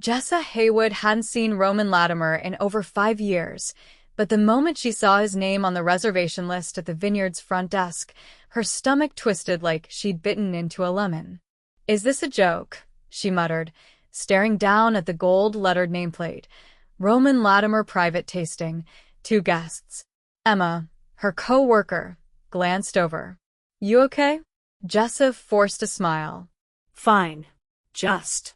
Jessa Haywood hadn't seen Roman Lattimer in over 5 years, but the moment she saw his name on the reservation list at the vineyard's front desk, her stomach twisted like she'd bitten into a lemon. "Is this a joke?" she muttered, staring down at the gold-lettered nameplate. Roman Lattimer Private Tasting, 2 guests. Emma, her co-worker, glanced over. "You okay?" Jessa forced a smile. "Fine. Just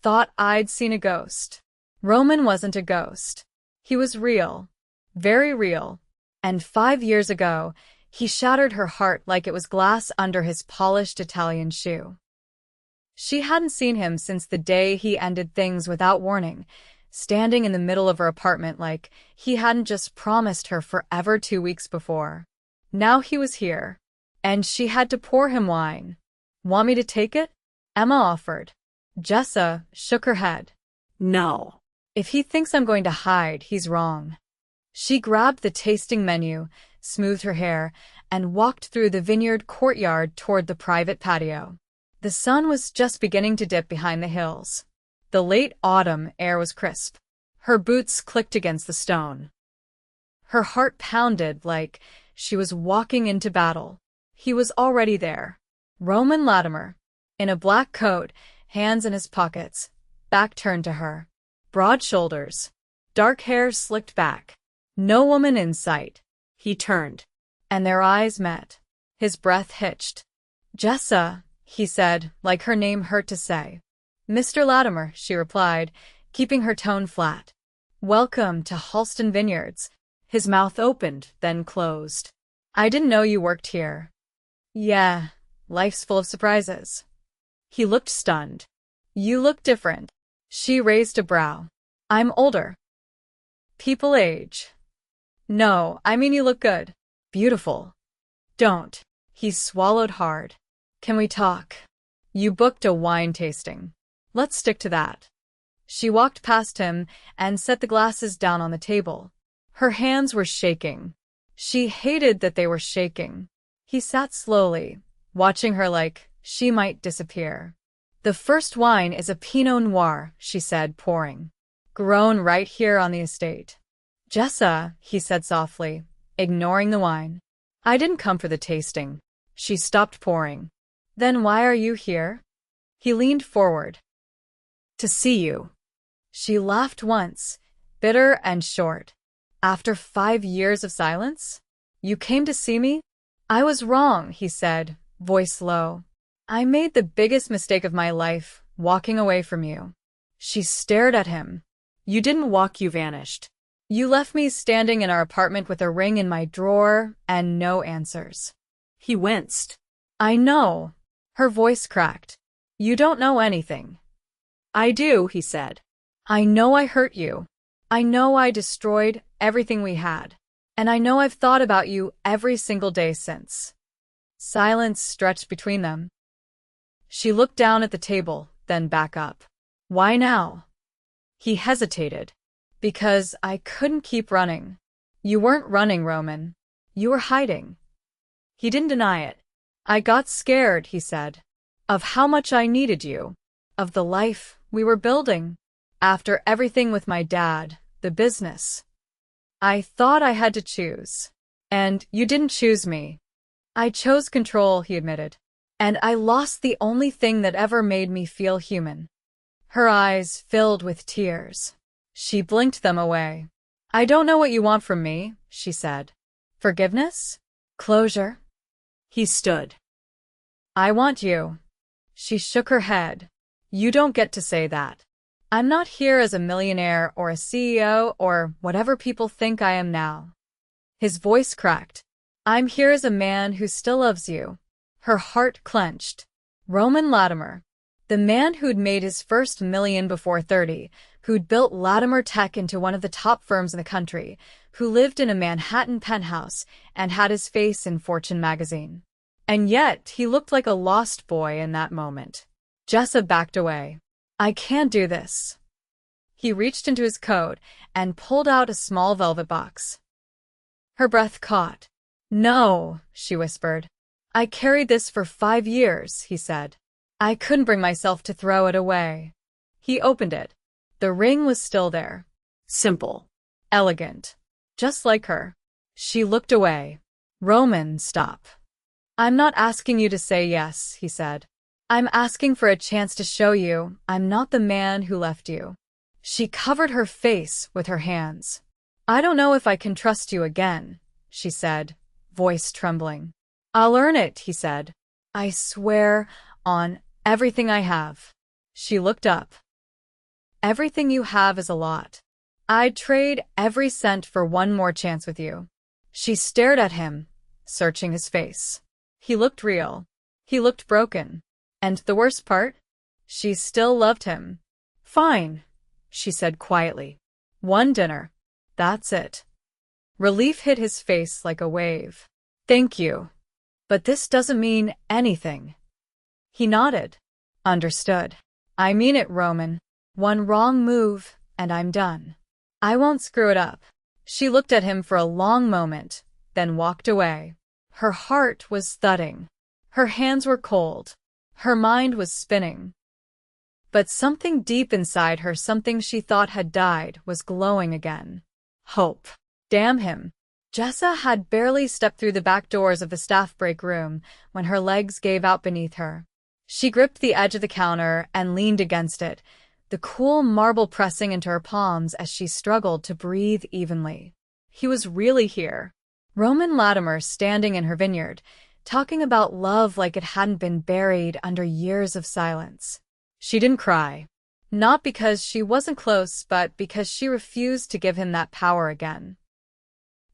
Thought I'd seen a ghost." Roman wasn't a ghost. He was real. Very real. And 5 years ago, he shattered her heart like it was glass under his polished Italian shoe. She hadn't seen him since the day he ended things without warning, standing in the middle of her apartment like he hadn't just promised her forever 2 weeks before. Now he was here, and she had to pour him wine. "Want me to take it?" Emma offered. Jessa shook her head. no. "If he thinks I'm going to hide, he's wrong." She grabbed the tasting menu, smoothed her hair, and walked through the vineyard courtyard toward the private patio. The sun was just beginning to dip behind the hills. The late autumn air was crisp. Her boots clicked against the stone. Her heart pounded like she was walking into battle. He was already there. Roman Lattimer, in a black coat, hands in his pockets, back turned to her. Broad shoulders, dark hair slicked back. No woman in sight. He turned, And their eyes met. His breath hitched. "Jessa," he said, like her name hurt to say. "Mr. Lattimer," she replied, keeping her tone flat. "Welcome to Halston Vineyards." His mouth opened, then closed. "I didn't know you worked here." "Yeah, life's full of surprises." He looked stunned. "You look different." She raised a brow. "I'm older." "People age." "No, I mean you look good. Beautiful." "Don't." He swallowed hard. "Can we talk? You booked a wine tasting. Let's stick to that." She walked past him and set the glasses down on the table. Her hands were shaking. She hated that they were shaking. He sat slowly, watching her like she might disappear. "The first wine is a Pinot Noir," she said, pouring. "Grown right here on the estate." "Jessa," he said softly, ignoring the wine. "I didn't come for the tasting." She stopped pouring. "Then why are you here?" He leaned forward. "To see you." She laughed once, bitter and short. "After 5 years of silence? You came to see me?" "I was wrong," he said, voice low. "I made the biggest mistake of my life, walking away from you." She stared at him. "You didn't walk, you vanished." "You left me standing in our apartment with a ring in my drawer and no answers." He winced. "I know." Her voice cracked. "You don't know anything." "I do," he said. "I know I hurt you. I know I destroyed everything we had. And I know I've thought about you every single day since." Silence stretched between them. She looked down at the table, then back up. "Why now?" He hesitated. "Because I couldn't keep running." "You weren't running, Roman. You were hiding." He didn't deny it. "I got scared," he said, "of how much I needed you, of the life we were building. After everything with my dad, the business. I thought I had to choose. And you didn't choose me." "I chose control," he admitted. "And I lost the only thing that ever made me feel human." Her eyes filled with tears. She blinked them away. "I don't know what you want from me," she said. "Forgiveness? Closure?" He stood. "I want you." She shook her head. "You don't get to say that. I'm not here as a millionaire or a CEO or whatever people think I am now." His voice cracked. "I'm here as a man who still loves you." Her heart clenched. Roman Lattimer, the man who'd made his first million before 30, who'd built Lattimer Tech into one of the top firms in the country, who lived in a Manhattan penthouse and had his face in Fortune magazine. And yet, he looked like a lost boy in that moment. Jessa backed away. "I can't do this." He reached into his coat and pulled out a small velvet box. Her breath caught. "No," she whispered. "I carried this for 5 years," he said. "I couldn't bring myself to throw it away." He opened it. The ring was still there. Simple. Elegant. Just like her. She looked away. Roman, stop. I'm not asking you to say yes, he said. I'm asking for a chance to show you I'm not the man who left you. She covered her face with her hands. I don't know if I can trust you again, she said, voice trembling. I'll earn it, he said. I swear on everything I have. She looked up. Everything you have is a lot. I'd trade every cent for one more chance with you. She stared at him, searching his face. He looked real. He looked broken. And the worst part? She still loved him. Fine, she said quietly. One dinner. That's it. Relief hit his face like a wave. Thank you. But this doesn't mean anything. He nodded. Understood. I mean it, Roman. One wrong move, and I'm done. I won't screw it up. She looked at him for a long moment, then walked away. Her heart was thudding. Her hands were cold. Her mind was spinning. But something deep inside her, something she thought had died, was glowing again. Hope. Damn him. Jessa had barely stepped through the back doors of the staff break room when her legs gave out beneath her. She gripped the edge of the counter and leaned against it, the cool marble pressing into her palms as she struggled to breathe evenly. He was really here. Roman Lattimer standing in her vineyard, talking about love like it hadn't been buried under years of silence. She didn't cry. Not because she wasn't close, but because she refused to give him that power again.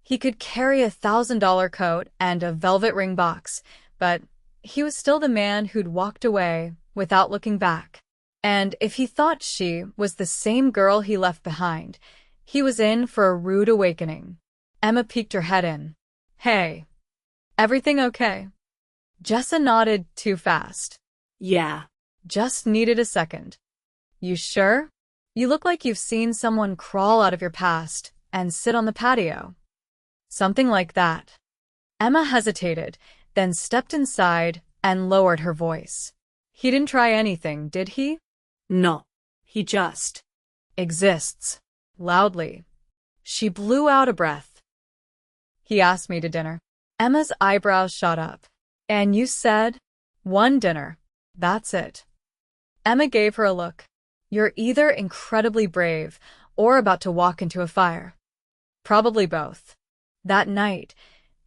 He could carry a $1,000 coat and a velvet ring box, but he was still the man who'd walked away without looking back. And if he thought she was the same girl he left behind, he was in for a rude awakening. Emma peeked her head in. Hey. Everything okay? Jessa nodded too fast. Yeah. Just needed a second. You sure? You look like you've seen someone crawl out of your past and sit on the patio. Something like that. Emma hesitated, then stepped inside and lowered her voice. He didn't try anything, did he? No. He just exists. Loudly. She blew out a breath. He asked me to dinner. Emma's eyebrows shot up. And you said? One dinner. That's it. Emma gave her a look. You're either incredibly brave or about to walk into a fire. Probably both. That night,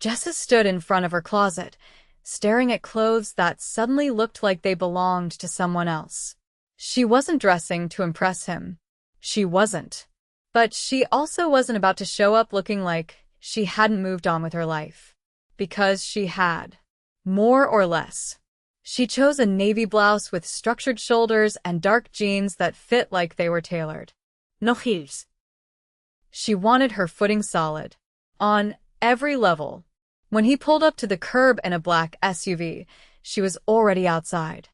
Jessa stood in front of her closet, staring at clothes that suddenly looked like they belonged to someone else. She wasn't dressing to impress him. She wasn't. But she also wasn't about to show up looking like she hadn't moved on with her life. Because she had. More or less. She chose a navy blouse with structured shoulders and dark jeans that fit like they were tailored. No heels. She wanted her footing solid. On every level. When he pulled up to the curb in a black SUV, she was already outside.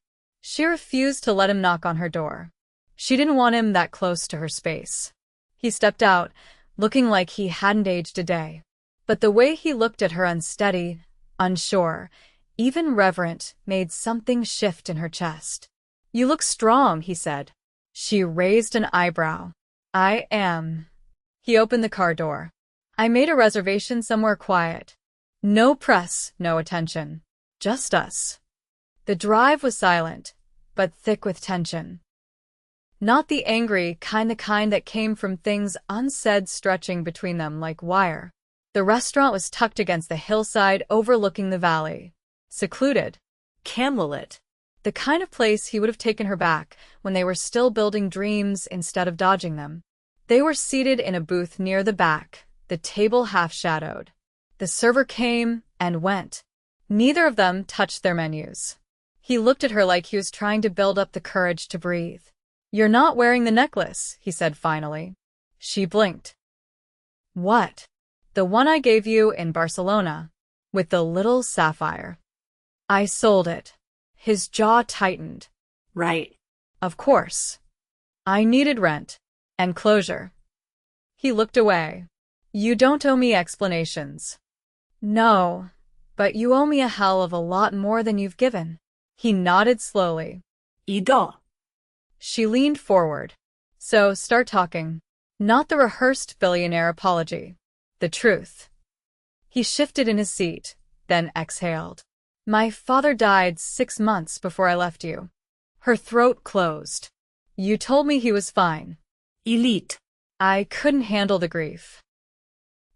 She refused to let him knock on her door. She didn't want him that close to her space. He stepped out, looking like he hadn't aged a day. But the way he looked at her, unsteady, unsure, even reverent, made something shift in her chest. You look strong, he said. She raised an eyebrow. I am. He opened the car door. I made a reservation somewhere quiet. No press, no attention. Just us. The drive was silent, but thick with tension. Not the angry kind, the kind that came from things unsaid stretching between them like wire. The restaurant was tucked against the hillside overlooking the valley. Secluded. Candlelit. The kind of place he would have taken her back when they were still building dreams instead of dodging them. They were seated in a booth near the back, the table half-shadowed. The server came and went. Neither of them touched their menus. He looked at her like he was trying to build up the courage to breathe. You're not wearing the necklace, he said finally. She blinked. What? The one I gave you in Barcelona, with the little sapphire. I sold it. His jaw tightened. Right. Of course. I needed rent. And closure. He looked away. You don't owe me explanations. No, but you owe me a hell of a lot more than you've given. He nodded slowly. Ido. She leaned forward. So start talking. Not the rehearsed billionaire apology. The truth. He shifted in his seat, then exhaled. My father died 6 months before I left you. Her throat closed. You told me he was fine. Elite. I couldn't handle the grief.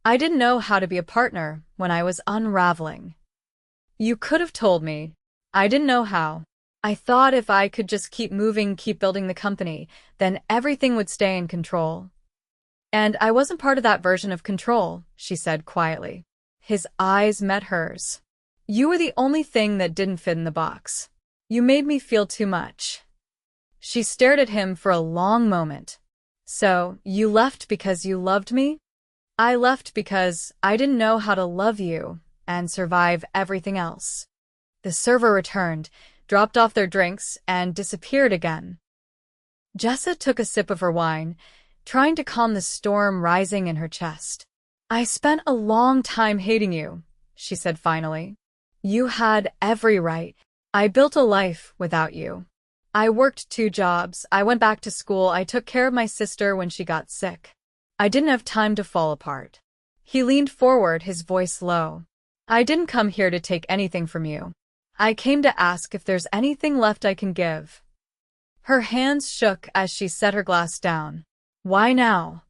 I didn't know how to be a partner when I was unraveling. You could have told me. I didn't know how. I thought if I could just keep moving, keep building the company, then everything would stay in control. And I wasn't part of that version of control, she said quietly. His eyes met hers. You were the only thing that didn't fit in the box. You made me feel too much. She stared at him for a long moment. So, you left because you loved me? I left because I didn't know how to love you and survive everything else. The server returned, dropped off their drinks, and disappeared again. Jessa took a sip of her wine, trying to calm the storm rising in her chest. I spent a long time hating you, she said finally. You had every right. I built a life without you. I worked 2 jobs, I went back to school, I took care of my sister when she got sick. I didn't have time to fall apart. He leaned forward, his voice low. I didn't come here to take anything from you. I came to ask if there's anything left I can give. Her hands shook as she set her glass down. Why now?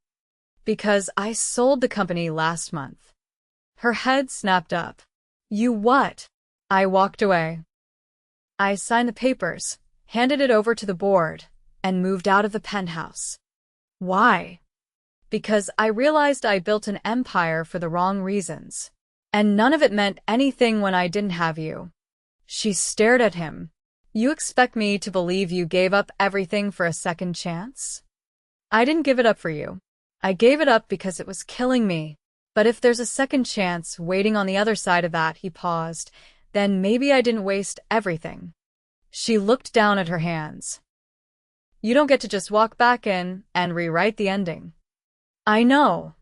Because I sold the company last month. Her head snapped up. You what? I walked away. I signed the papers, handed it over to the board, and moved out of the penthouse. Why? Because I realized I built an empire for the wrong reasons. And none of it meant anything when I didn't have you. She stared at him. You expect me to believe you gave up everything for a second chance? I didn't give it up for you. I gave it up because it was killing me. But if there's a second chance waiting on the other side of that, he paused, then maybe I didn't waste everything. She looked down at her hands. You don't get to just walk back in and rewrite the ending. I know.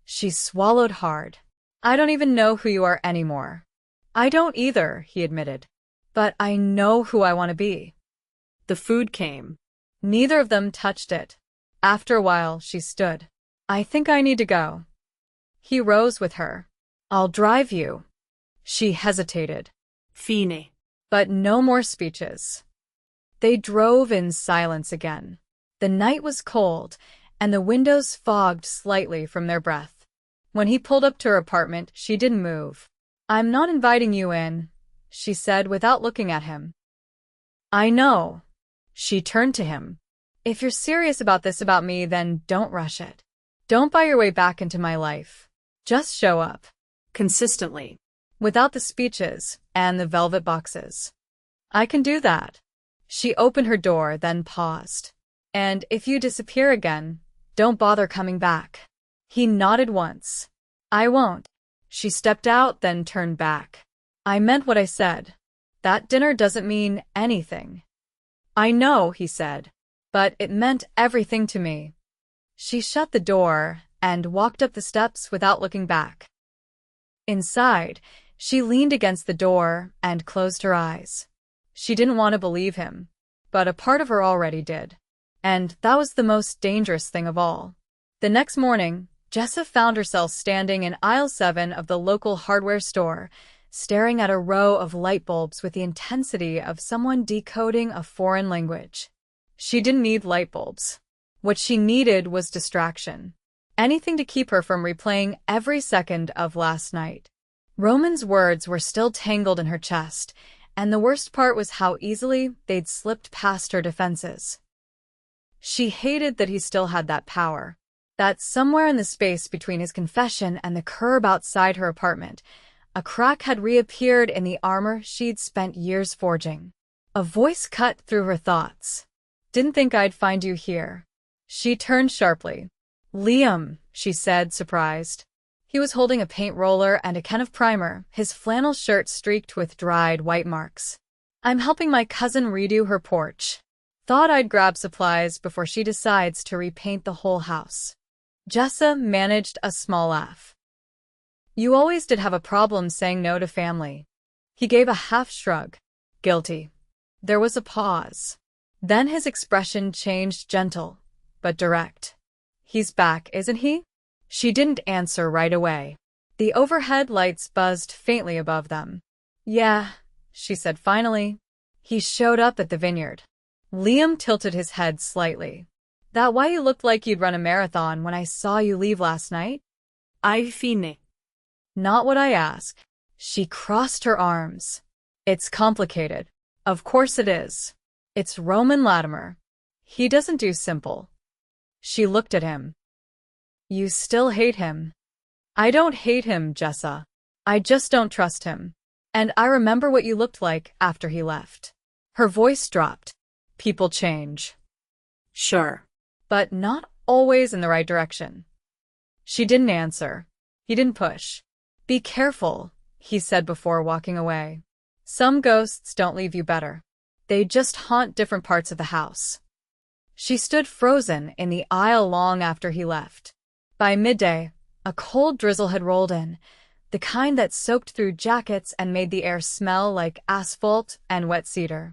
She swallowed hard. I don't even know who you are anymore. I don't either, he admitted. But I know who I want to be. The food came. Neither of them touched it. After a while, she stood. I think I need to go. He rose with her. I'll drive you. She hesitated. Fine. But no more speeches. They drove in silence again. The night was cold, and the windows fogged slightly from their breath. When he pulled up to her apartment, she didn't move. I'm not inviting you in, she said without looking at him. I know. She turned to him. If you're serious about this about me, then don't rush it. Don't buy your way back into my life. Just show up. Consistently. Without the speeches and the velvet boxes. I can do that. She opened her door, then paused. And if you disappear again, don't bother coming back. He nodded once. I won't. She stepped out, then turned back. I meant what I said. That dinner doesn't mean anything. I know, he said, but it meant everything to me. She shut the door and walked up the steps without looking back. Inside, she leaned against the door and closed her eyes. She didn't want to believe him, but a part of her already did. And that was the most dangerous thing of all. The next morning, Jessa found herself standing in aisle 7 of the local hardware store, staring at a row of light bulbs with the intensity of someone decoding a foreign language. She didn't need light bulbs. What she needed was distraction. Anything to keep her from replaying every second of last night. Roman's words were still tangled in her chest, and the worst part was how easily they'd slipped past her defenses. She hated that he still had that power. That somewhere in the space between his confession and the curb outside her apartment, a crack had reappeared in the armor she'd spent years forging. A voice cut through her thoughts. Didn't think I'd find you here. She turned sharply. Liam, she said, surprised. He was holding a paint roller and a can of primer, his flannel shirt streaked with dried white marks. I'm helping my cousin redo her porch. Thought I'd grab supplies before she decides to repaint the whole house. Jessa managed a small laugh. You always did have a problem saying no to family. He gave a half shrug. Guilty. There was a pause. Then his expression changed, gentle, but direct. He's back, isn't he? She didn't answer right away. The overhead lights buzzed faintly above them. Yeah, she said finally. He showed up at the vineyard. Liam tilted his head slightly. That why you looked like you'd run a marathon when I saw you leave last night? Ai fine. Not what I asked. She crossed her arms. It's complicated. Of course it is. It's Roman Lattimer. He doesn't do simple. She looked at him. You still hate him. I don't hate him, Jessa. I just don't trust him. And I remember what you looked like after he left. Her voice dropped. People change. Sure. But not always in the right direction. She didn't answer. He didn't push. Be careful, he said before walking away. Some ghosts don't leave you better. They just haunt different parts of the house. She stood frozen in the aisle long after he left. By midday, a cold drizzle had rolled in, the kind that soaked through jackets and made the air smell like asphalt and wet cedar.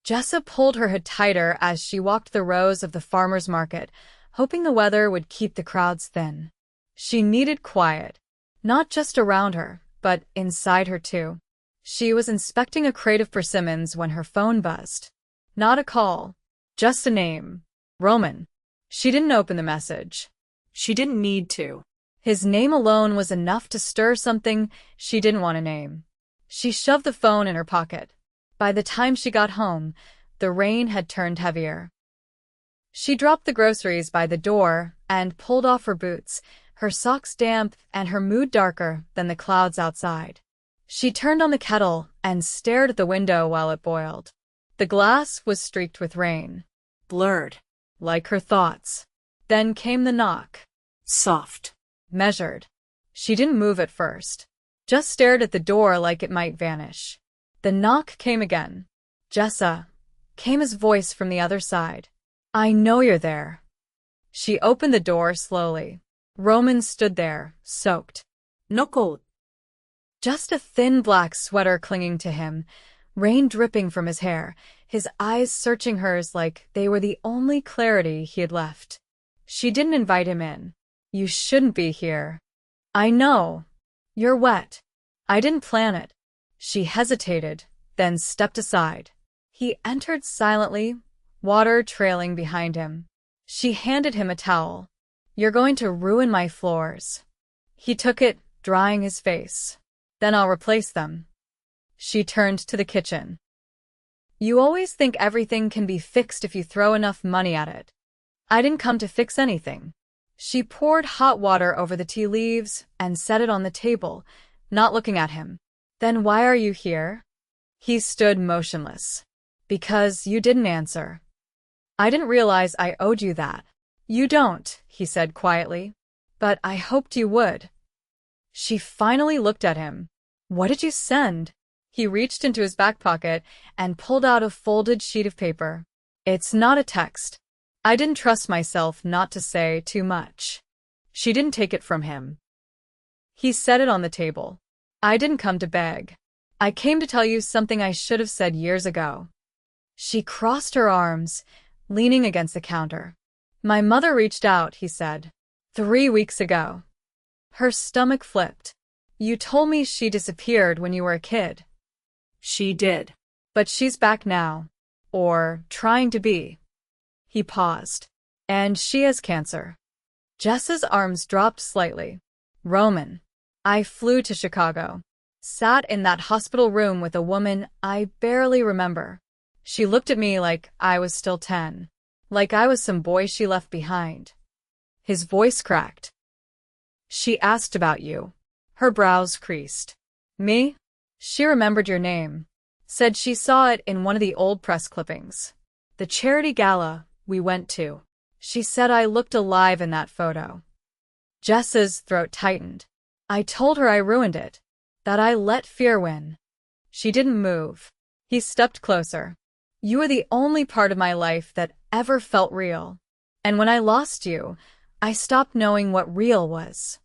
Jessa pulled her hood tighter as she walked the rows of the farmer's market, hoping the weather would keep the crowds thin. She needed quiet, not just around her, but inside her too. She was inspecting a crate of persimmons when her phone buzzed. Not a call, just a name. Roman. She didn't open the message. She didn't need to. His name alone was enough to stir something she didn't want to name. She shoved the phone in her pocket. By the time she got home, the rain had turned heavier. She dropped the groceries by the door and pulled off her boots, her socks damp and her mood darker than the clouds outside. She turned on the kettle and stared at the window while it boiled. The glass was streaked with rain. Blurred. Like her thoughts. Then came the knock. Soft. Measured. She didn't move at first. Just stared at the door like it might vanish. The knock came again. Jessa, came his voice from the other side. I know you're there. She opened the door slowly. Roman stood there, soaked. No coat. Just a thin black sweater clinging to him, rain dripping from his hair, his eyes searching hers like they were the only clarity he had left. She didn't invite him in. You shouldn't be here. I know. You're wet. I didn't plan it. She hesitated, then stepped aside. He entered silently, water trailing behind him. She handed him a towel. You're going to ruin my floors. He took it, drying his face. Then I'll replace them. She turned to the kitchen. You always think everything can be fixed if you throw enough money at it. I didn't come to fix anything. She poured hot water over the tea leaves and set it on the table, not looking at him. Then why are you here? He stood motionless. Because you didn't answer. I didn't realize I owed you that. You don't, he said quietly. But I hoped you would. She finally looked at him. What did you send? He reached into his back pocket and pulled out a folded sheet of paper. It's not a text. I didn't trust myself not to say too much. She didn't take it from him. He set it on the table. I didn't come to beg. I came to tell you something I should have said years ago. She crossed her arms, leaning against the counter. My mother reached out, he said. 3 weeks ago. Her stomach flipped. You told me she disappeared when you were a kid. She did. But she's back now. Or trying to be. He paused. And she has cancer. Jessa's arms dropped slightly. Roman. I flew to Chicago. Sat in that hospital room with a woman I barely remember. She looked at me like I was still 10. Like I was some boy she left behind. His voice cracked. She asked about you. Her brows creased. Me? She remembered your name. Said she saw it in one of the old press clippings. The charity gala we went to. She said I looked alive in that photo. Jessa's throat tightened. I told her I ruined it. That I let fear win. She didn't move. He stepped closer. You were the only part of my life that ever felt real. And when I lost you, I stopped knowing what real was.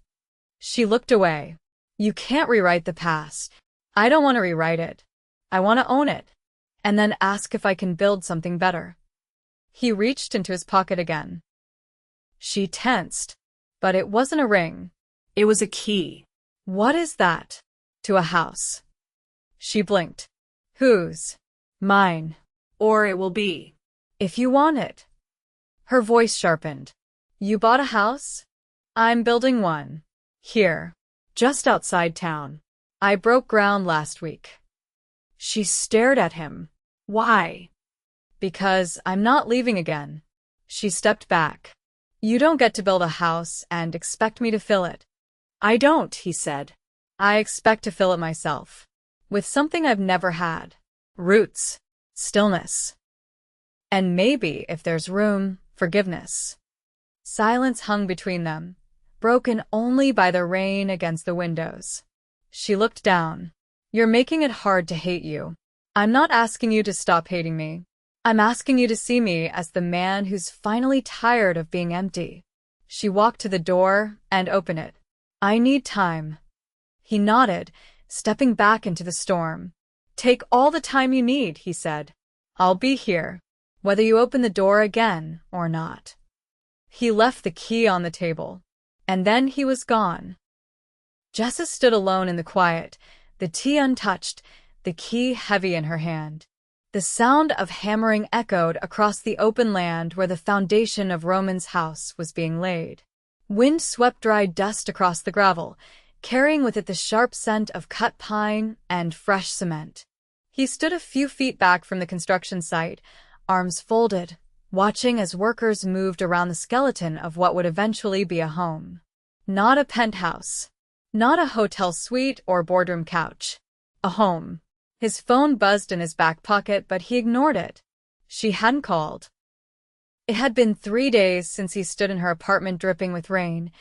She looked away. You can't rewrite the past. I don't want to rewrite it. I want to own it. And then ask if I can build something better. He reached into his pocket again. She tensed, but it wasn't a ring. It was a key. What is that? To a house. She blinked. Whose? Mine. Or it will be. If you want it. Her voice sharpened. You bought a house? I'm building one. Here. Just outside town. I broke ground last week. She stared at him. Why? Because I'm not leaving again. She stepped back. You don't get to build a house and expect me to fill it. I don't, he said. I expect to fill it myself. With something I've never had. Roots. Stillness. And maybe, if there's room, forgiveness. Silence hung between them, broken only by the rain against the windows. She looked down. You're making it hard to hate you. I'm not asking you to stop hating me. I'm asking you to see me as the man who's finally tired of being empty. She walked to the door and opened it. I need time. He nodded, stepping back into the storm. Take all the time you need, he said. I'll be here, whether you open the door again or not. He left the key on the table, and then he was gone. Jessa stood alone in the quiet, the tea untouched, the key heavy in her hand. The sound of hammering echoed across the open land where the foundation of Roman's house was being laid. Wind swept dry dust across the gravel, carrying with it the sharp scent of cut pine and fresh cement. He stood a few feet back from the construction site, arms folded, watching as workers moved around the skeleton of what would eventually be a home. Not a penthouse. Not a hotel suite or boardroom couch. A home. His phone buzzed in his back pocket, but he ignored it. She hadn't called. It had been 3 days since he stood in her apartment dripping with rain,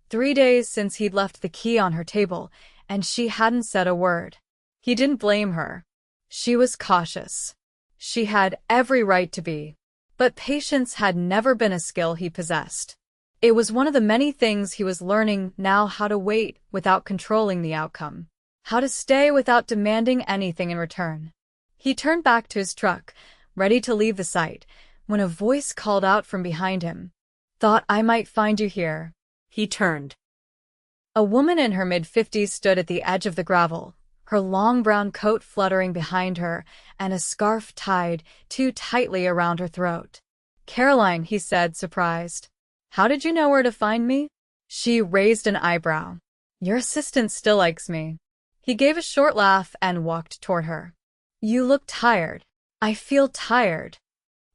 3 days since he'd left the key on her table, and she hadn't said a word. He didn't blame her. She was cautious. She had every right to be. But patience had never been a skill he possessed. It was one of the many things he was learning now: how to wait without controlling the outcome. How to stay without demanding anything in return. He turned back to his truck, ready to leave the site, when a voice called out from behind him. Thought I might find you here. He turned. A woman in her mid-50s stood at the edge of the gravel, her long brown coat fluttering behind her and a scarf tied too tightly around her throat. Caroline, he said, surprised. How did you know where to find me? She raised an eyebrow. Your assistant still likes me. He gave a short laugh and walked toward her. You look tired. I feel tired.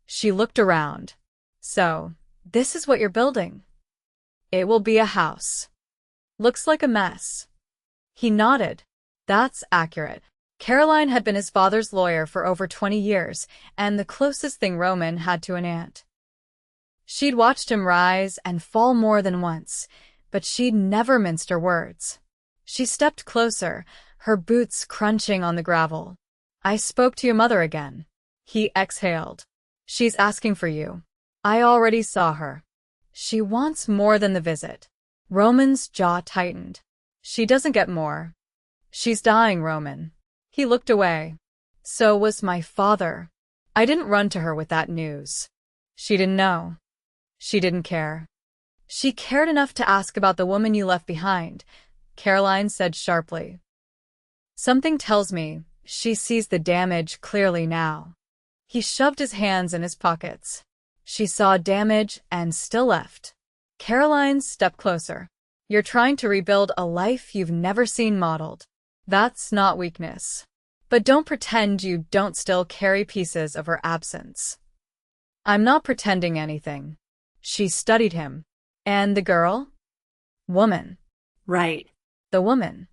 She looked around. So, this is what you're building? It will be a house. Looks like a mess. He nodded. That's accurate. Caroline had been his father's lawyer for over 20 years, and the closest thing Roman had to an aunt. She'd watched him rise and fall more than once, but she'd never minced her words. She stepped closer, her boots crunching on the gravel. I spoke to your mother again. He exhaled. She's asking for you. I already saw her. She wants more than the visit. Roman's jaw tightened. She doesn't get more. She's dying, Roman. He looked away. So was my father. I didn't run to her with that news. She didn't know. She didn't care. She cared enough to ask about the woman you left behind, Caroline said sharply. Something tells me she sees the damage clearly now. He shoved his hands in his pockets. She saw damage and still left. Caroline stepped closer. You're trying to rebuild a life you've never seen modeled. That's not weakness. But don't pretend you don't still carry pieces of her absence. I'm not pretending anything. She studied him. And the girl? Woman. Right. The woman.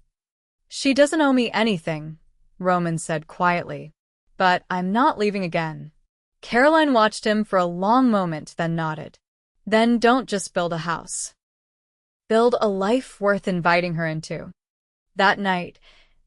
She doesn't owe me anything, Roman said quietly. But I'm not leaving again. Caroline watched him for a long moment, then nodded. Then don't just build a house. Build a life worth inviting her into. That night,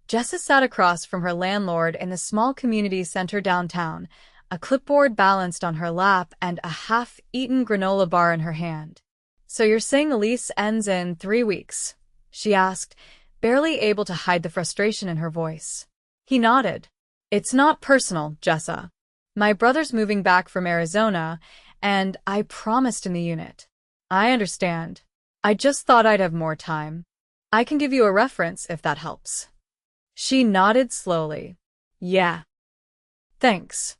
Jessa sat across from her landlord in the small community center downtown, a clipboard balanced on her lap and a half-eaten granola bar in her hand. So you're saying the lease ends in 3 weeks? She asked, barely able to hide the frustration in her voice. He nodded. It's not personal, Jessa. My brother's moving back from Arizona, and I promised in the unit. I understand. I just thought I'd have more time. I can give you a reference if that helps. She nodded slowly. Yeah. Thanks.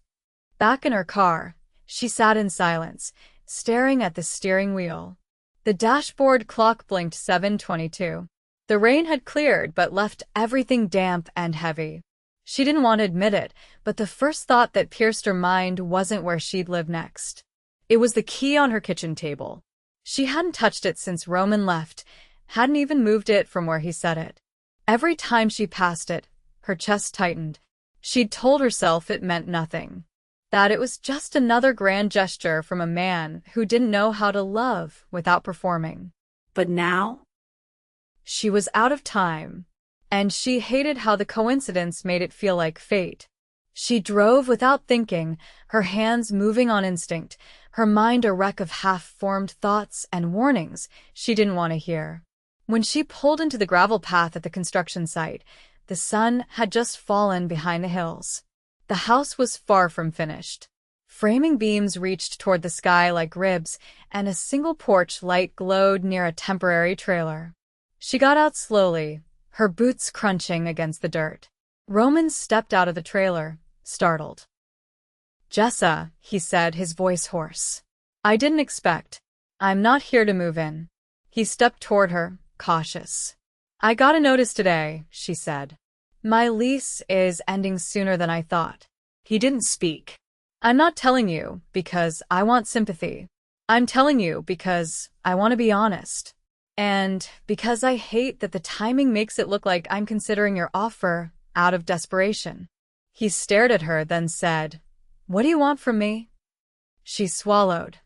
Back in her car, she sat in silence, staring at the steering wheel. The dashboard clock blinked 7:22. The rain had cleared but left everything damp and heavy. She didn't want to admit it, but the first thought that pierced her mind wasn't where she'd live next. It was the key on her kitchen table. She hadn't touched it since Roman left, hadn't even moved it from where he set it. Every time she passed it, her chest tightened. She'd told herself it meant nothing, that it was just another grand gesture from a man who didn't know how to love without performing. But now? She was out of time, and she hated how the coincidence made it feel like fate. She drove without thinking, her hands moving on instinct, her mind a wreck of half-formed thoughts and warnings she didn't want to hear. When she pulled into the gravel path at the construction site, the sun had just fallen behind the hills. The house was far from finished. Framing beams reached toward the sky like ribs, and a single porch light glowed near a temporary trailer. She got out slowly, her boots crunching against the dirt. Roman stepped out of the trailer, startled. Jessa, he said, his voice hoarse. I didn't expect. I'm not here to move in. He stepped toward her, cautious. I got a notice today, she said. My lease is ending sooner than I thought. He didn't speak. I'm not telling you because I want sympathy. I'm telling you because I want to be honest. And because I hate that the timing makes it look like I'm considering your offer out of desperation. He stared at her, then said, What do you want from me? She swallowed.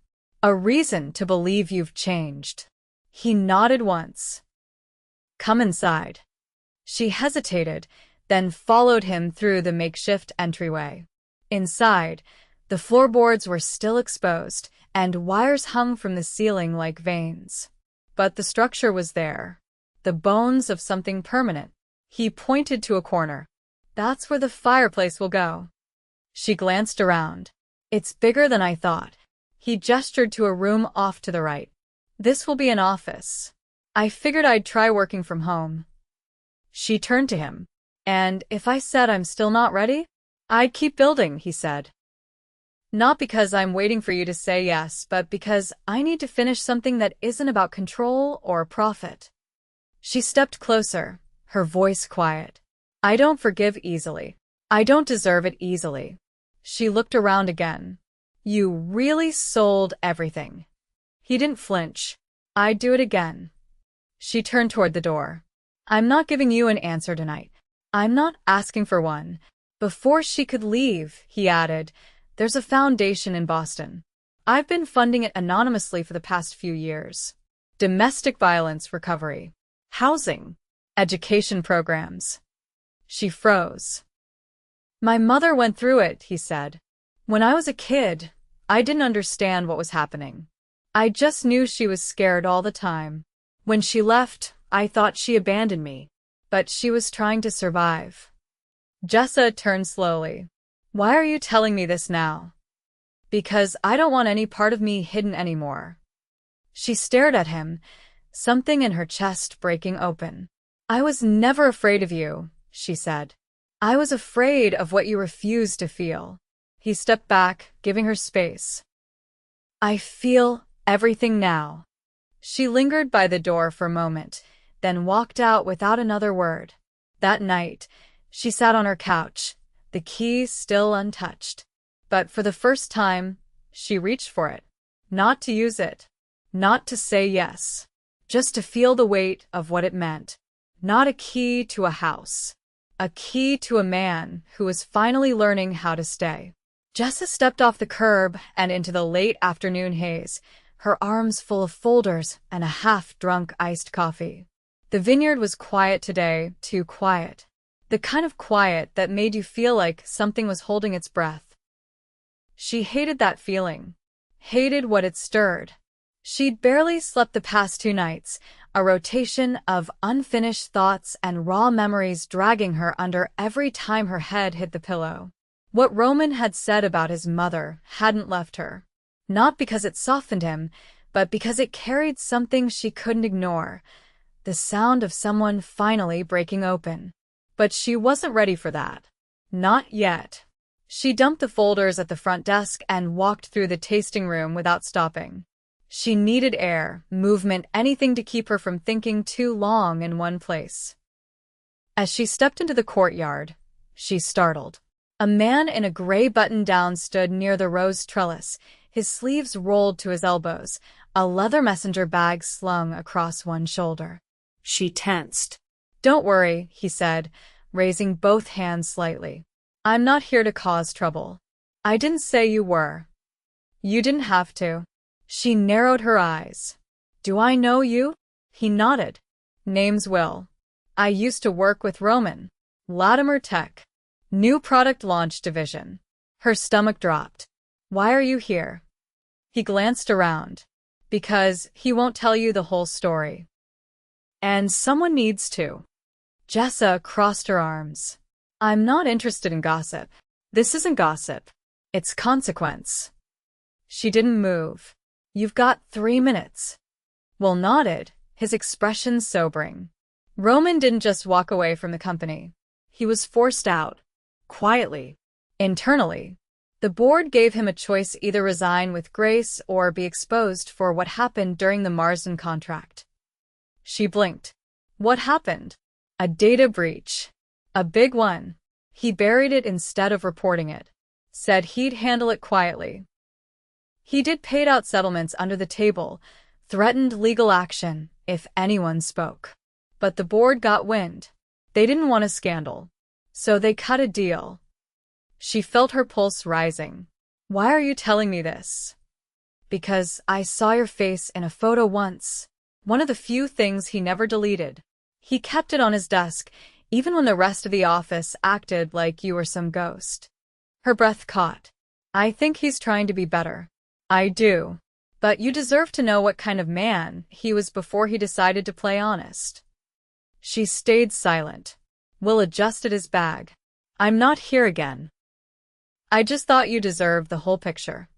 A reason to believe you've changed. He nodded once. Come inside. She hesitated, then followed him through the makeshift entryway. Inside, the floorboards were still exposed, and wires hung from the ceiling like veins. But the structure was there, the bones of something permanent. He pointed to a corner. That's where the fireplace will go. She glanced around. It's bigger than I thought. He gestured to a room off to the right. This will be an office. I figured I'd try working from home. She turned to him. And if I said I'm still not ready? I'd keep building, he said. Not because I'm waiting for you to say yes, but because I need to finish something that isn't about control or profit. She stepped closer, her voice quiet. I don't forgive easily. I don't deserve it easily. She looked around again. You really sold everything. He didn't flinch. I'd do it again. She turned toward the door. I'm not giving you an answer tonight. I'm not asking for one. Before she could leave, he added, there's a foundation in Boston. I've been funding it anonymously for the past few years. Domestic violence recovery, housing, education programs. She froze. My mother went through it, he said. When I was a kid, I didn't understand what was happening. I just knew she was scared all the time. When she left, I thought she abandoned me. But she was trying to survive. Jessa turned slowly. Why are you telling me this now? Because I don't want any part of me hidden anymore. She stared at him, something in her chest breaking open. I was never afraid of you, she said. I was afraid of what you refused to feel. He stepped back, giving her space. I feel everything now. She lingered by the door for a moment, then walked out without another word. That night, she sat on her couch, the key still untouched. But for the first time, she reached for it. Not to use it. Not to say yes. Just to feel the weight of what it meant. Not a key to a house. A key to a man who was finally learning how to stay. Jessa stepped off the curb and into the late afternoon haze, her arms full of folders and a half-drunk iced coffee. The vineyard was quiet today, too quiet. The kind of quiet that made you feel like something was holding its breath. She hated that feeling. Hated what it stirred. She'd barely slept the past 2 nights, a rotation of unfinished thoughts and raw memories dragging her under every time her head hit the pillow. What Roman had said about his mother hadn't left her. Not because it softened him, but because it carried something she couldn't ignore, the sound of someone finally breaking open. But she wasn't ready for that. Not yet. She dumped the folders at the front desk and walked through the tasting room without stopping. She needed air, movement, anything to keep her from thinking too long in one place. As she stepped into the courtyard, she startled. A man in a gray button-down stood near the rose trellis, his sleeves rolled to his elbows, a leather messenger bag slung across one shoulder. She tensed. "Don't worry," he said, raising both hands slightly. "I'm not here to cause trouble. I didn't say you were. You didn't have to." She narrowed her eyes. "Do I know you?" He nodded. "Name's Will. I used to work with Roman Lattimer Tech. New product launch division." Her stomach dropped. "Why are you here?" He glanced around. "Because he won't tell you the whole story. And someone needs to." Jessa crossed her arms. "I'm not interested in gossip. This isn't gossip. It's consequence." She didn't move. "You've got 3 minutes." Will nodded, his expression sobering. Roman didn't just walk away from the company. He was forced out. Quietly. Internally. The board gave him a choice: either resign with grace or be exposed for what happened during the Marsden contract. She blinked. What happened? A data breach. A big one. He buried it instead of reporting it. Said he'd handle it quietly. He did paid-out settlements under the table, threatened legal action if anyone spoke. But the board got wind. They didn't want a scandal. So they cut a deal. She felt her pulse rising. "Why are you telling me this?" "Because I saw your face in a photo once." One of the few things he never deleted. He kept it on his desk, even when the rest of the office acted like you were some ghost. Her breath caught. "I think he's trying to be better." "I do. But you deserve to know what kind of man he was before he decided to play honest." She stayed silent. Will adjusted his bag. "I'm not here again. I just thought you deserved the whole picture."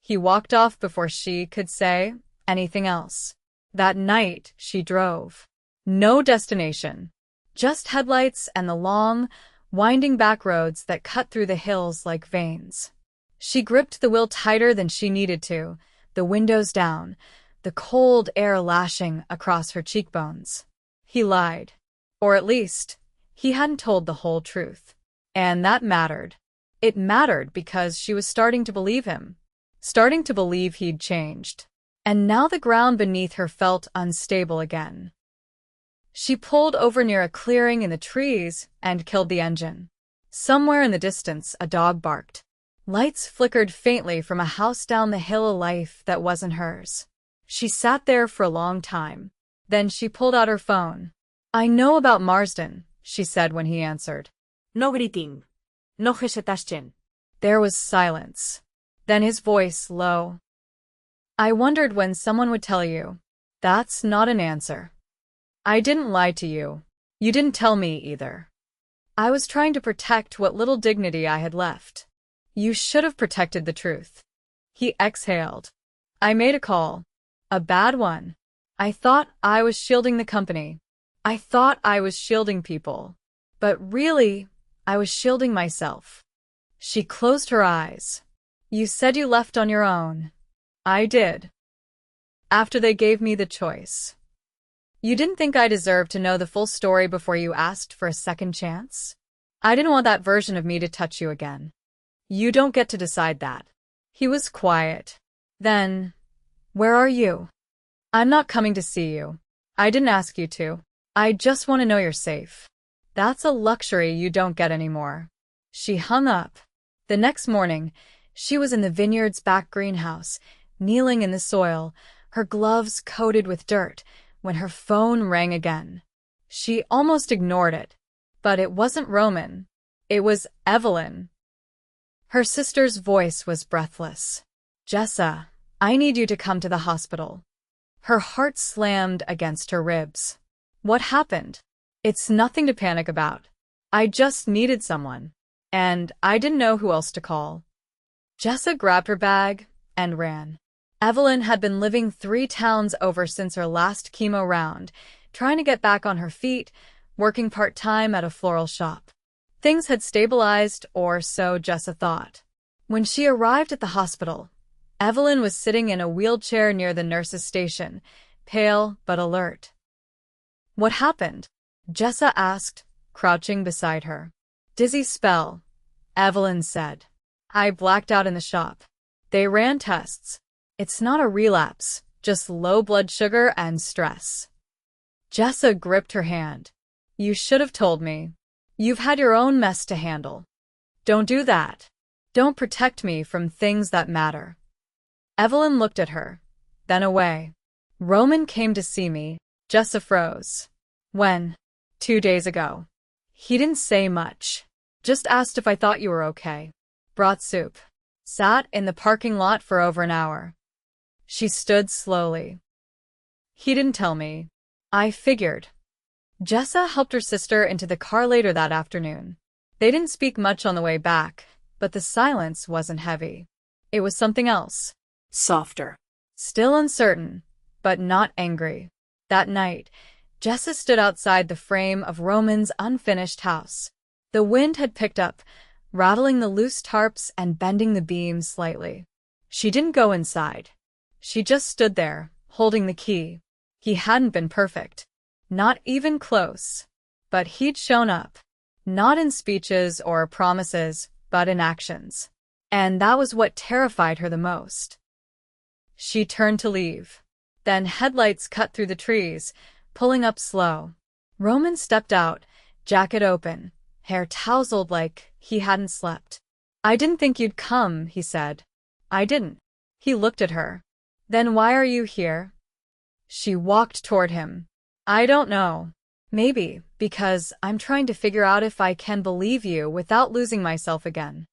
He walked off before she could say anything else. That night, she drove. No destination. Just headlights and the long, winding back roads that cut through the hills like veins. She gripped the wheel tighter than she needed to, the windows down, the cold air lashing across her cheekbones. He lied. Or at least, he hadn't told the whole truth. And that mattered. It mattered because she was starting to believe him. Starting to believe he'd changed. And now the ground beneath her felt unstable again. She pulled over near a clearing in the trees and killed the engine. Somewhere in the distance, a dog barked. Lights flickered faintly from a house down the hill, a life that wasn't hers. She sat there for a long time. Then she pulled out her phone. "I know about Marsden," she said when he answered. No gritin. No hesitación. There was silence. Then his voice low. "I wondered when someone would tell you." "That's not an answer." "I didn't lie to you. You didn't tell me either. I was trying to protect what little dignity I had left." "You should have protected the truth." He exhaled. "I made a call. A bad one. I thought I was shielding the company. I thought I was shielding people. But really, I was shielding myself." She closed her eyes. "You said you left on your own." "I did. After they gave me the choice." "You didn't think I deserved to know the full story before you asked for a second chance?" "I didn't want that version of me to touch you again." "You don't get to decide that." He was quiet. Then, "Where are you?" "I'm not coming to see you. I didn't ask you to. I just want to know you're safe." "That's a luxury you don't get anymore." She hung up. The next morning, she was in the vineyard's back greenhouse, kneeling in the soil, her gloves coated with dirt, when her phone rang again. She almost ignored it. But it wasn't Roman. It was Evelyn. Her sister's voice was breathless. "Jessa, I need you to come to the hospital." Her heart slammed against her ribs. "What happened?" "It's nothing to panic about. I just needed someone. And I didn't know who else to call." Jessa grabbed her bag, and ran. Evelyn had been living 3 towns over since her last chemo round, trying to get back on her feet, working part-time at a floral shop. Things had stabilized, or so Jessa thought. When she arrived at the hospital, Evelyn was sitting in a wheelchair near the nurse's station, pale but alert. "What happened?" Jessa asked, crouching beside her. "Dizzy spell," Evelyn said. "I blacked out in the shop. They ran tests. It's not a relapse, just low blood sugar and stress." Jessa gripped her hand. "You should have told me. You've had your own mess to handle. Don't do that. Don't protect me from things that matter." Evelyn looked at her, then away. "Roman came to see me." Jessa froze. "When?" "2 days ago. He didn't say much. Just asked if I thought you were okay. Brought soup. Sat in the parking lot for over an hour." She stood slowly. "He didn't tell me. I figured." Jessa helped her sister into the car later that afternoon. They didn't speak much on the way back, but the silence wasn't heavy. It was something else. Softer. Still uncertain, but not angry. That night, Jessa stood outside the frame of Roman's unfinished house. The wind had picked up, rattling the loose tarps and bending the beams slightly. She didn't go inside. She just stood there, holding the key. He hadn't been perfect. Not even close. But he'd shown up. Not in speeches or promises, but in actions. And that was what terrified her the most. She turned to leave. Then headlights cut through the trees, pulling up slow. Roman stepped out, jacket open, hair tousled like he hadn't slept. "I didn't think you'd come," he said. "I didn't." He looked at her. "Then why are you here?" She walked toward him. "I don't know. Maybe because I'm trying to figure out if I can believe you without losing myself again."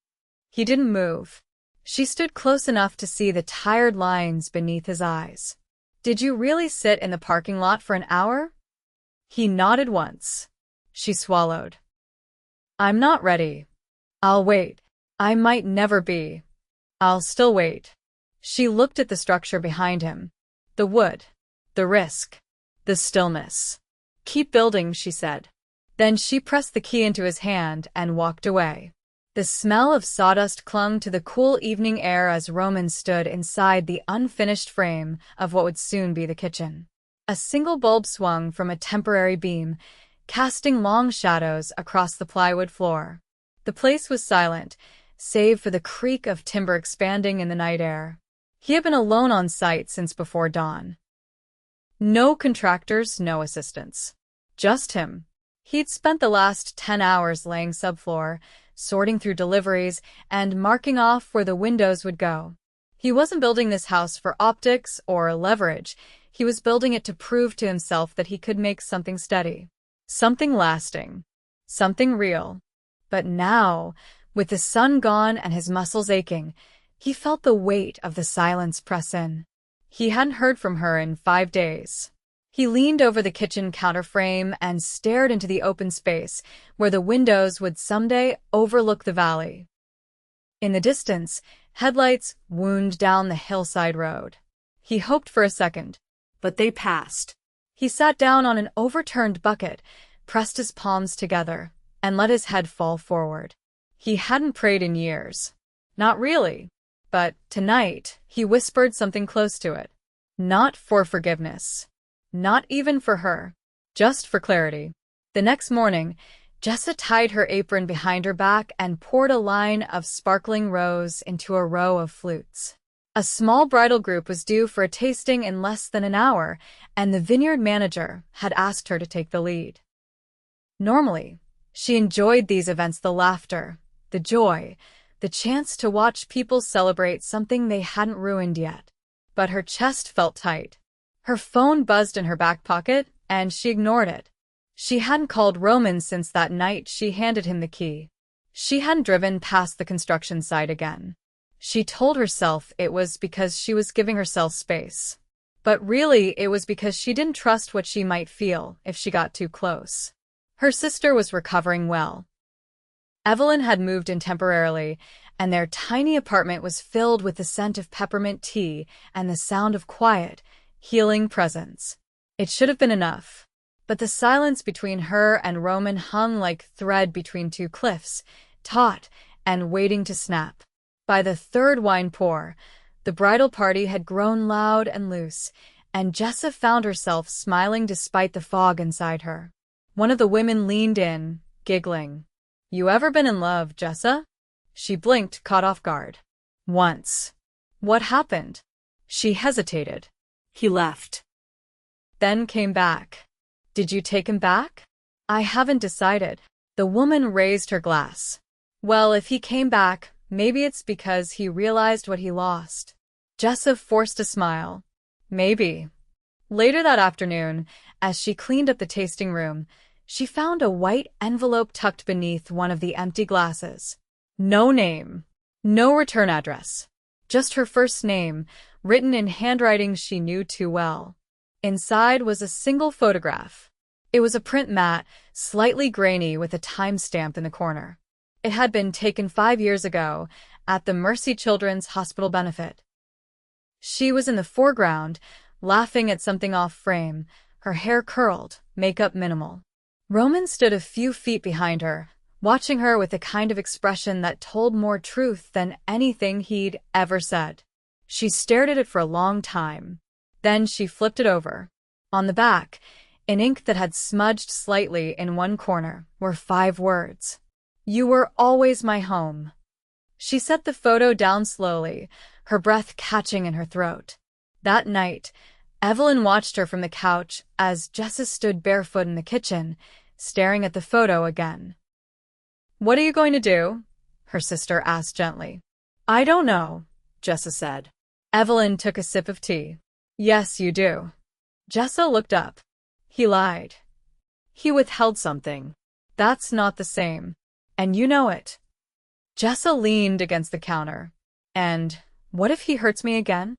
He didn't move. She stood close enough to see the tired lines beneath his eyes. "Did you really sit in the parking lot for an hour?" He nodded once. She swallowed. "I'm not ready. I'll wait. I might never be. I'll still wait." She looked at the structure behind him. The wood. The risk. The stillness. "Keep building," she said. Then she pressed the key into his hand and walked away. The smell of sawdust clung to the cool evening air as Roman stood inside the unfinished frame of what would soon be the kitchen. A single bulb swung from a temporary beam, casting long shadows across the plywood floor. The place was silent, save for the creak of timber expanding in the night air. He had been alone on site since before dawn. No contractors, no assistants. Just him. He'd spent the last 10 hours laying subfloor, sorting through deliveries, and marking off where the windows would go. He wasn't building this house for optics or leverage. He was building it to prove to himself that he could make something steady. Something lasting. Something real. But now, with the sun gone and his muscles aching, he felt the weight of the silence press in. He hadn't heard from her in 5 days. He leaned over the kitchen counterframe and stared into the open space where the windows would someday overlook the valley. In the distance, headlights wound down the hillside road. He hoped for a second, but they passed. He sat down on an overturned bucket, pressed his palms together, and let his head fall forward. He hadn't prayed in years. Not really. But tonight, he whispered something close to it. Not for forgiveness. Not even for her. Just for clarity. The next morning, Jessa tied her apron behind her back and poured a line of sparkling rose into a row of flutes. A small bridal group was due for a tasting in less than an hour, and the vineyard manager had asked her to take the lead. Normally, she enjoyed these events, the laughter, the joy, the chance to watch people celebrate something they hadn't ruined yet. But her chest felt tight. Her phone buzzed in her back pocket, and she ignored it. She hadn't called Roman since that night she handed him the key. She hadn't driven past the construction site again. She told herself it was because she was giving herself space. But really, it was because she didn't trust what she might feel if she got too close. Her sister was recovering well. Evelyn had moved in temporarily, and their tiny apartment was filled with the scent of peppermint tea and the sound of quiet, healing presence. It should have been enough. But the silence between her and Roman hung like thread between two cliffs, taut and waiting to snap. By the third wine pour, the bridal party had grown loud and loose, and Jessa found herself smiling despite the fog inside her. One of the women leaned in, giggling. "You ever been in love, Jessa?" She blinked, caught off guard. "Once." "What happened?" She hesitated. He left. Then came back. "Did you take him back?" "I haven't decided." The woman raised her glass. "Well, if he came back, maybe it's because he realized what he lost." Jessa forced a smile. "Maybe." Later that afternoon, as she cleaned up the tasting room, she found a white envelope tucked beneath one of the empty glasses. No name, no return address, just her first name, written in handwriting she knew too well. Inside was a single photograph. It was a print matte, slightly grainy with a timestamp in the corner. It had been taken 5 years ago at the Mercy Children's Hospital benefit. She was in the foreground, laughing at something off frame, her hair curled, makeup minimal. Roman stood a few feet behind her, watching her with a kind of expression that told more truth than anything he'd ever said. She stared at it for a long time. Then she flipped it over. On the back, in ink that had smudged slightly in one corner, were 5 words. "You were always my home." She set the photo down slowly, her breath catching in her throat. That night, Evelyn watched her from the couch as Jessa stood barefoot in the kitchen, staring at the photo again. "What are you going to do?" her sister asked gently. "I don't know," Jessa said. Evelyn took a sip of tea. "Yes, you do." Jessa looked up. He lied. He withheld something. That's not the same. And you know it. Jessa leaned against the counter. "And what if he hurts me again?"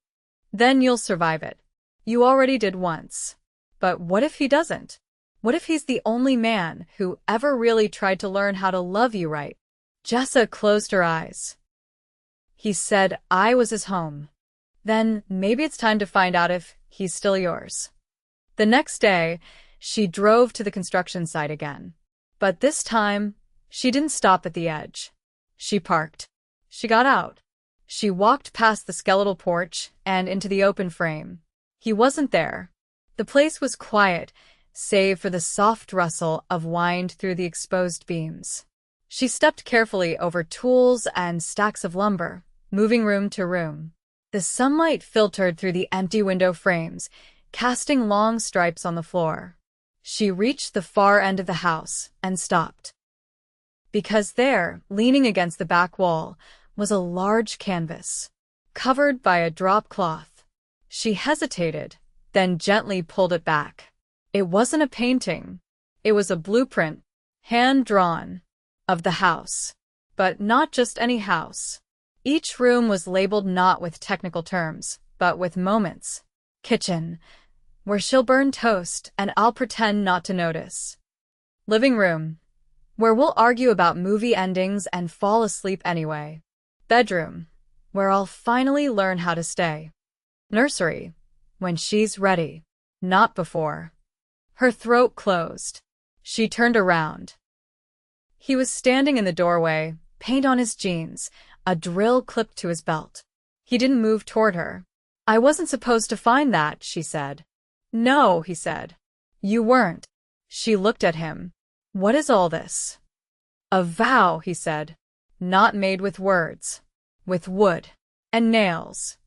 "Then you'll survive it. You already did once. But what if he doesn't? What if he's the only man who ever really tried to learn how to love you right?" Jessa closed her eyes. "He said I was his home. Then maybe it's time to find out if he's still yours." The next day, she drove to the construction site again. But this time, she didn't stop at the edge. She parked. She got out. She walked past the skeletal porch and into the open frame. He wasn't there. The place was quiet, save for the soft rustle of wind through the exposed beams. She stepped carefully over tools and stacks of lumber, moving room to room. The sunlight filtered through the empty window frames, casting long stripes on the floor. She reached the far end of the house and stopped. Because there, leaning against the back wall, was a large canvas, covered by a drop cloth. She hesitated, then gently pulled it back. It wasn't a painting. It was a blueprint, hand-drawn, of the house. But not just any house. Each room was labeled not with technical terms, but with moments. Kitchen, where she'll burn toast and I'll pretend not to notice. Living room, where we'll argue about movie endings and fall asleep anyway. Bedroom, where I'll finally learn how to stay. Nursery, when she's ready, not before. Her throat closed. She turned around. He was standing in the doorway, paint on his jeans, a drill clipped to his belt. He didn't move toward her. "I wasn't supposed to find that," she said. "No," he said. "You weren't." She looked at him. "What is all this?" "A vow," he said. "Not made with words. With wood. And nails."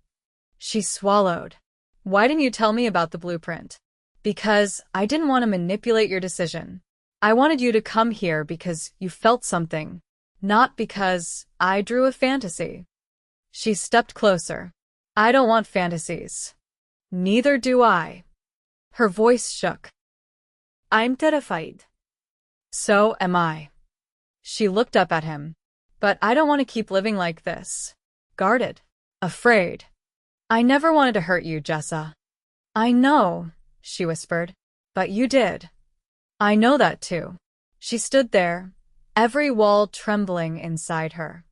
She swallowed. "Why didn't you tell me about the blueprint?" "Because I didn't want to manipulate your decision. I wanted you to come here because you felt something, not because I drew a fantasy." She stepped closer. "I don't want fantasies." "Neither do I." Her voice shook. "I'm terrified." "So am I." She looked up at him. "But I don't want to keep living like this. Guarded. Afraid. I never wanted to hurt you, Jessa." "I know," she whispered. "But you did." "I know that too." She stood there, every wall trembling inside her.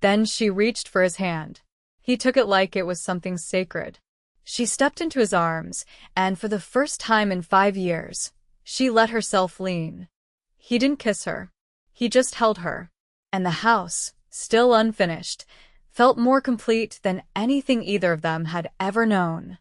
Then she reached for his hand. He took it like it was something sacred. She stepped into his arms, and for the first time in 5 years, she let herself lean. He didn't kiss her. He just held her. And the house, still unfinished, felt more complete than anything either of them had ever known.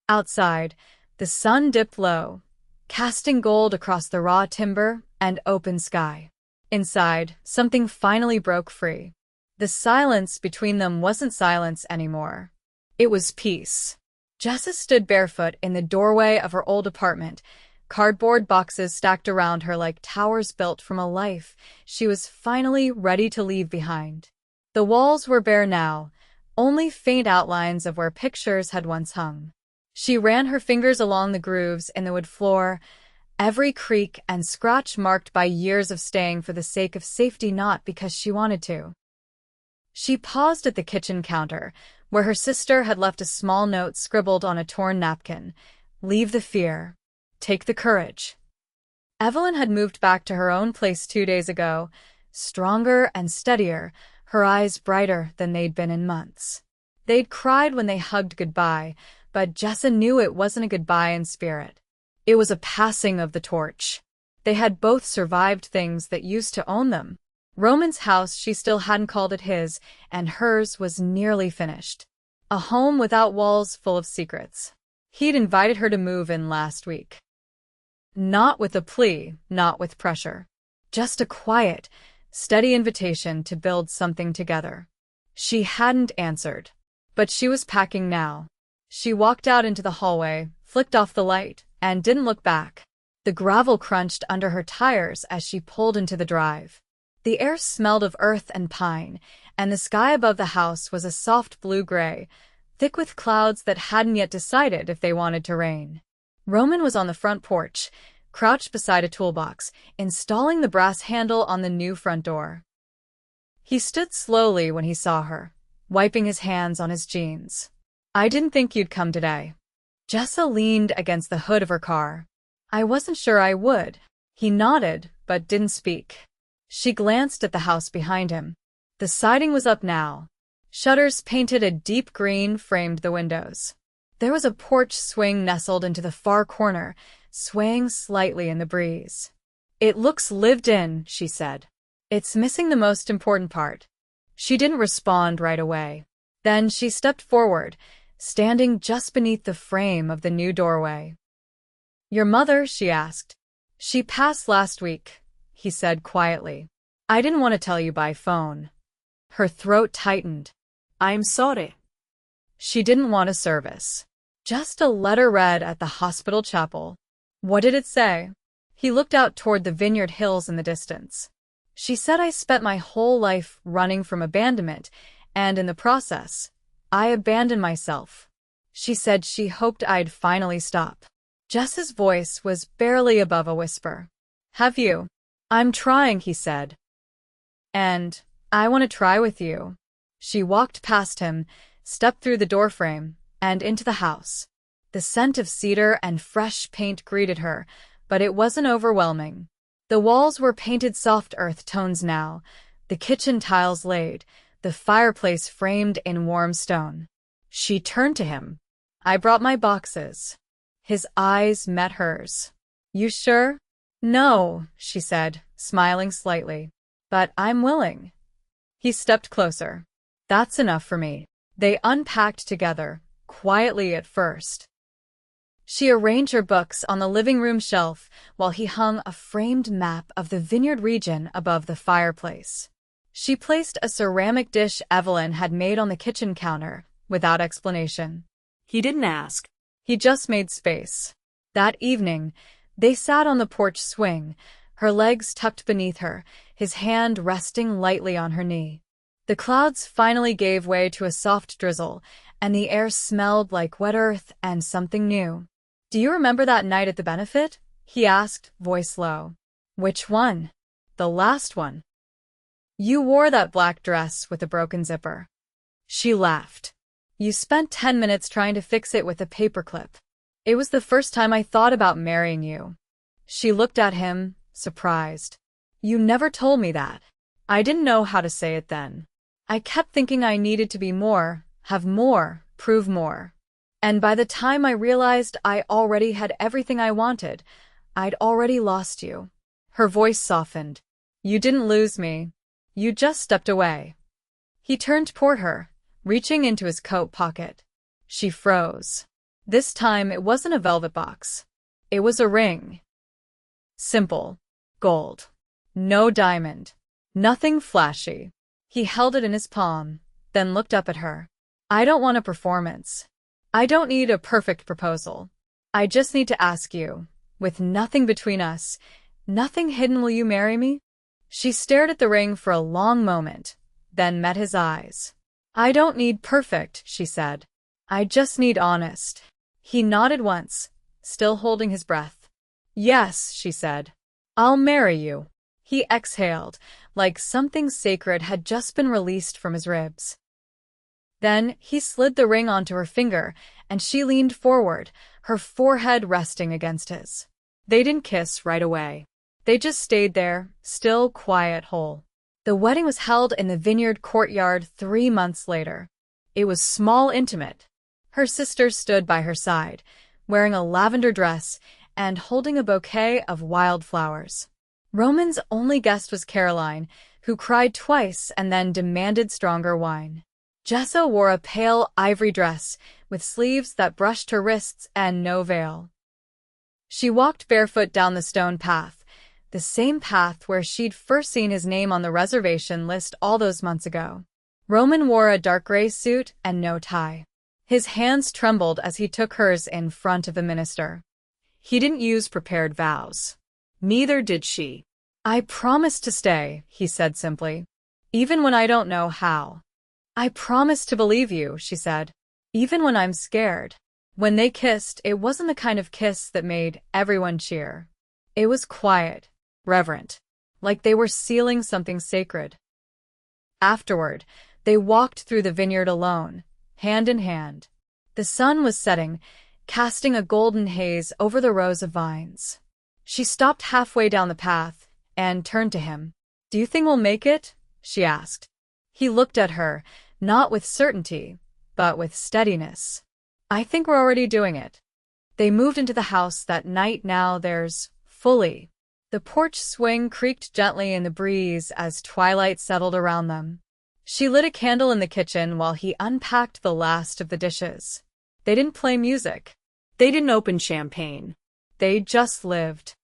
Outside, the sun dipped low, casting gold across the raw timber and open sky. Inside, something finally broke free. The silence between them wasn't silence anymore. It was peace. Jessa stood barefoot in the doorway of her old apartment, cardboard boxes stacked around her like towers built from a life she was finally ready to leave behind. The walls were bare now, only faint outlines of where pictures had once hung. She ran her fingers along the grooves in the wood floor, every creak and scratch marked by years of staying for the sake of safety, not because she wanted to. She paused at the kitchen counter, where her sister had left a small note scribbled on a torn napkin. "Leave the fear. Take the courage." Evelyn had moved back to her own place 2 days ago, stronger and steadier, her eyes brighter than they'd been in months. They'd cried when they hugged goodbye, but Jessa knew it wasn't a goodbye in spirit. It was a passing of the torch. They had both survived things that used to own them. Roman's house, she still hadn't called it his, and hers was nearly finished. A home without walls, full of secrets. He'd invited her to move in last week. Not with a plea, not with pressure. Just a quiet, steady invitation to build something together. She hadn't answered, but she was packing now. She walked out into the hallway, flicked off the light, and didn't look back. The gravel crunched under her tires as she pulled into the drive. The air smelled of earth and pine, and the sky above the house was a soft blue-gray, thick with clouds that hadn't yet decided if they wanted to rain. Roman was on the front porch, crouched beside a toolbox, installing the brass handle on the new front door. He stood slowly when he saw her, wiping his hands on his jeans. "I didn't think you'd come today." Jessa leaned against the hood of her car. "I wasn't sure I would." He nodded, but didn't speak. She glanced at the house behind him. The siding was up now. Shutters painted a deep green framed the windows. There was a porch swing nestled into the far corner, swaying slightly in the breeze. "It looks lived in," she said. "It's missing the most important part." She didn't respond right away. Then she stepped forward, standing just beneath the frame of the new doorway. "Your mother?" she asked. "She passed last week," he said quietly. "I didn't want to tell you by phone." Her throat tightened. "I'm sorry." She didn't want a service. Just a letter read at the hospital chapel. What did it say? He looked out toward the vineyard hills in the distance. "She said I spent my whole life running from abandonment, and in the process, I abandoned myself. She said she hoped I'd finally stop." Jessa's voice was barely above a whisper. "Have you?" "I'm trying," he said. "And I want to try with you." She walked past him, stepped through the doorframe, and into the house. The scent of cedar and fresh paint greeted her, but it wasn't overwhelming. The walls were painted soft earth tones now, the kitchen tiles laid, the fireplace framed in warm stone. She turned to him. "I brought my boxes." His eyes met hers. "You sure?" "No," she said, smiling slightly. "But I'm willing." He stepped closer. "That's enough for me." They unpacked together, quietly at first. She arranged her books on the living room shelf while he hung a framed map of the vineyard region above the fireplace. She placed a ceramic dish Evelyn had made on the kitchen counter, without explanation. He didn't ask. He just made space. That evening, they sat on the porch swing, her legs tucked beneath her, his hand resting lightly on her knee. The clouds finally gave way to a soft drizzle, and the air smelled like wet earth and something new. "Do you remember that night at the benefit?" he asked, voice low. "Which one?" "The last one. You wore that black dress with a broken zipper." She laughed. "You spent 10 minutes trying to fix it with a paperclip. It was the first time I thought about marrying you." She looked at him, surprised. "You never told me that." "I didn't know how to say it then." I kept thinking I needed to be more, have more, prove more. And by the time I realized I already had everything I wanted, I'd already lost you. Her voice softened. You didn't lose me. You just stepped away. He turned toward her, reaching into his coat pocket. She froze. This time it wasn't a velvet box. It was a ring. Simple. Gold. No diamond. Nothing flashy. He held it in his palm, then looked up at her. I don't want a performance. I don't need a perfect proposal. I just need to ask you, with nothing between us, nothing hidden, will you marry me? She stared at the ring for a long moment, then met his eyes. I don't need perfect, she said. I just need honest. He nodded once, still holding his breath. Yes, she said. I'll marry you. He exhaled, like something sacred had just been released from his ribs. Then he slid the ring onto her finger, and she leaned forward, her forehead resting against his. They didn't kiss right away. They just stayed there, still, quiet, whole. The wedding was held in the vineyard courtyard 3 months later. It was small, intimate. Her sister stood by her side, wearing a lavender dress and holding a bouquet of wildflowers. Roman's only guest was Caroline, who cried twice and then demanded stronger wine. Jessa wore a pale ivory dress with sleeves that brushed her wrists and no veil. She walked barefoot down the stone path, the same path where she'd first seen his name on the reservation list all those months ago. Roman wore a dark gray suit and no tie. His hands trembled as he took hers in front of the minister. He didn't use prepared vows. Neither did she. I promise to stay, he said simply, even when I don't know how. I promise to believe you, she said, even when I'm scared. When they kissed, it wasn't the kind of kiss that made everyone cheer. It was quiet, reverent, like they were sealing something sacred. Afterward, they walked through the vineyard alone, hand in hand. The sun was setting, casting a golden haze over the rows of vines. She stopped halfway down the path and turned to him. Do you think we'll make it? She asked. He looked at her, not with certainty, but with steadiness. I think we're already doing it. They moved into the house that night. Now theirs, fully. The porch swing creaked gently in the breeze as twilight settled around them. She lit a candle in the kitchen while he unpacked the last of the dishes. They didn't play music. They didn't open champagne. They just lived.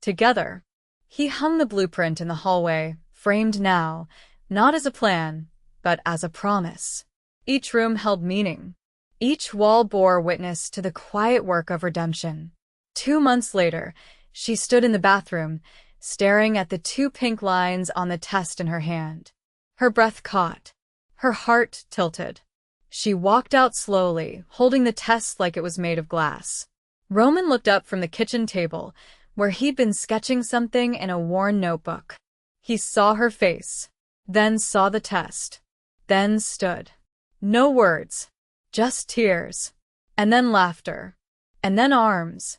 Together. He hung the blueprint in the hallway, framed now, not as a plan, but as a promise. Each room held meaning. Each wall bore witness to the quiet work of redemption. 2 months later, she stood in the bathroom, staring at the 2 pink lines on the test in her hand. Her breath caught. Her heart tilted. She walked out slowly, holding the test like it was made of glass. Roman looked up from the kitchen table, where he'd been sketching something in a worn notebook. He saw her face, then saw the test, then stood. No words, just tears, and then laughter, and then arms.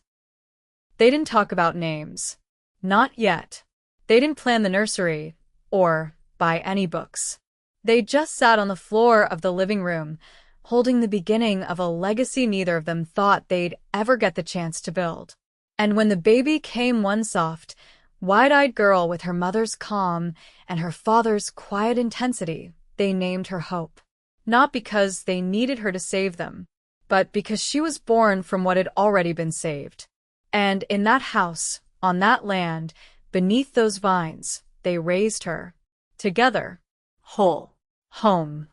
They didn't talk about names. Not yet. They didn't plan the nursery, or buy any books. They just sat on the floor of the living room, holding the beginning of a legacy neither of them thought they'd ever get the chance to build. And when the baby came, one soft, wide-eyed girl with her mother's calm and her father's quiet intensity, they named her Hope. Not because they needed her to save them, but because she was born from what had already been saved. And in that house, on that land, beneath those vines, they raised her. Together. Whole. Home.